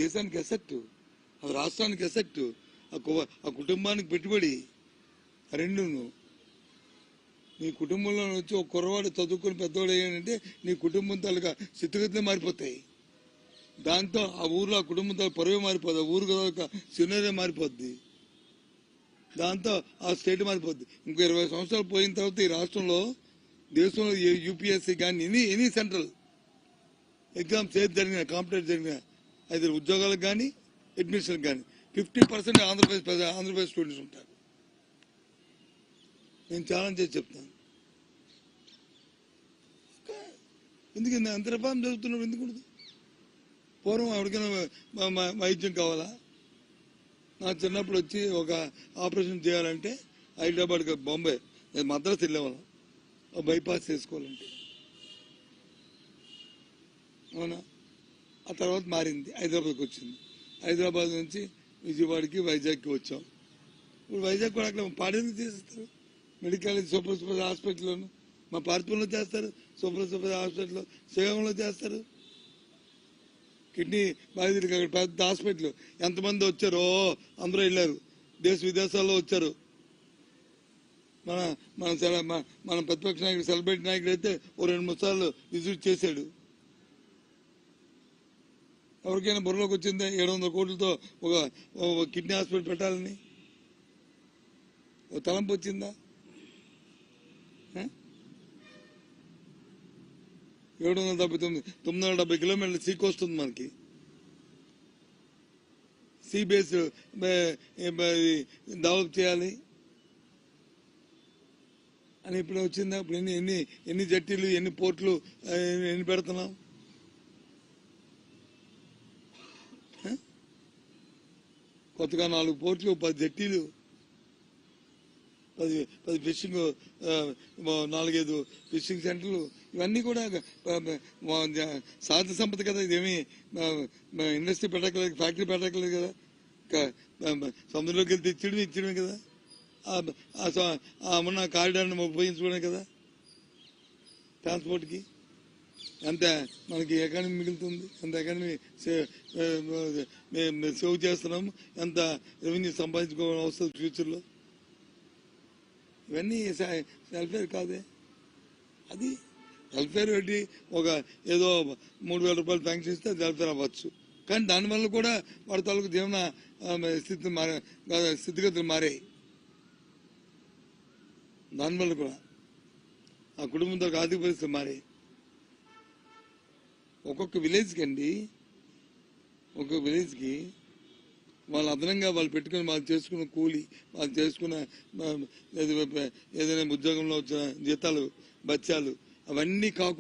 దేశానికి ఎసెట్, అది రాష్ట్రానికి ఎసెట్, ఆ కుటుంబానికి పెట్టుబడి. రెండును నీ కుటుంబంలో వచ్చి ఒక కుర్రవాడు చదువుకుని పెద్దవాడు అయ్యాడంటే నీ కుటుంబం తాలూకా స్థితిగతులే మారిపోతాయి. దాంతో ఆ ఊర్లో ఆ కుటుంబం తాలూకా పరువే మారిపోద్ది, ఆ ఊరు తాలూకా సినరీ మారిపోద్ది, దాంతో ఆ స్టేట్ మారిపోద్ది. ఇంకో 20 సంవత్సరాలు పోయిన తర్వాత ఈ రాష్ట్రంలో, దేశంలో యూపీఎస్సీ కానీ ఎనీ సెంట్రల్ ఎగ్జామ్స్ ఏది జరిగినా, కాంపిటేటివ్ జరిగినా, అయితే ఉద్యోగాలకు కానీ అడ్మిషన్కి కానీ 50% ఆంధ్రప్రదేశ్ స్టూడెంట్స్ ఉంటారు. నేను ఛాలెంజ్ చేసి చెప్తాను. ఎందుకు అంత రిఫార్మ్ జరుగుతున్నాడు? ఎందుకు పూర్వం ఎవరికైనా వైద్యం కావాలా? నా చిన్నప్పుడు వచ్చి ఒక ఆపరేషన్ చేయాలంటే హైదరాబాద్ బాంబే మద్రాసు వెళ్ళేవాళ్ళం బైపాస్ చేసుకోవాలంటే. అవునా? ఆ తర్వాత మారింది, హైదరాబాద్కి వచ్చింది. హైదరాబాద్ నుంచి విజయవాడకి వైజాగ్కి వచ్చాం. ఇప్పుడు వైజాగ్ కూడా అక్కడ పాడేందుకు చేస్తారు? మెడికల్ సూపర్ స్పెషాలిటీ హాస్పిటల్లోను మా పార్పుల్లో చేస్తారు, సూపర్ స్పెషాలిటీ హాస్పిటల్లో శ్రీకాకుళంలో చేస్తారు. కిడ్నీ బాధితులకి అక్కడ పెద్ద హాస్పిటల్, ఎంతమంది వచ్చారో అందరూ వెళ్ళారు, దేశ విదేశాల్లో వచ్చారు. మన ప్రతిపక్ష నాయకుడు సెలబ్రిటీ నాయకుడు అయితే ఓ 2-3 సార్లు విజిట్ చేశాడు. ఎవరికైనా బుర్రలోకి వచ్చిందే 700 కోట్లతో ఒక కిడ్నీ హాస్పిటల్ పెట్టాలని? తలంపు వచ్చిందా? 970 కిలోమీటర్ల సీకి వస్తుంది మనకి. సీ బేస్ డెవలప్ చేయాలి అని ఇప్పుడు వచ్చిందా? ఇప్పుడు ఎన్ని జట్టీలు, ఎన్ని పోర్ట్లు, ఎన్ని పెడుతున్నాం? కొత్తగా 4 పోర్ట్లు, 10 జట్టీలు, 10 ఫిషింగ్, 4-5 ఫిషింగ్ సెంటర్లు. ఇవన్నీ కూడా సహజ సంపద కదా. ఇదేమి ఇండస్ట్రీ పెట్టక్కలేదు, ఫ్యాక్టరీ పెట్టక్కలేదు కదా. సముద్రంలోకి వెళ్తే ఇచ్చడమే కదా. ఉన్న కారిడార్ని ఉపయోగించుకోవడమే కదా ట్రాన్స్పోర్ట్కి. ఎంత మనకి ఎకానమీ మిగులుతుంది, ఎంత ఎకానమీ సేవ్ చేస్తున్నాము, ఎంత రెవెన్యూ సంపాదించుకోవడం వస్తుంది ఫ్యూచర్లో. ఇవన్నీ వెల్ఫేర్ కాదే. అది వెల్ఫేర్ పెట్టి ఒక ఏదో 3,000 రూపాయలు శాంక్షన్ ఇస్తే అది వెల్ఫేర్ అవ్వచ్చు. కానీ దానివల్ల కూడా వాడి తాలూకు జీవన స్థితిగతులు మారాయి. దానివల్ల కూడా ఆ కుటుంబంతో ఆర్థిక పరిస్థితులు మారాయి. ఒక్కొక్క విలేజ్కి వాళ్ళు అదనంగా వాళ్ళు పెట్టుకుని వాళ్ళు చేసుకున్న కూలి, వాళ్ళు చేసుకున్న ఏదైనా ఉద్యోగంలో వచ్చిన జీతాలు, బత్యాలు అవన్నీ కాకుండా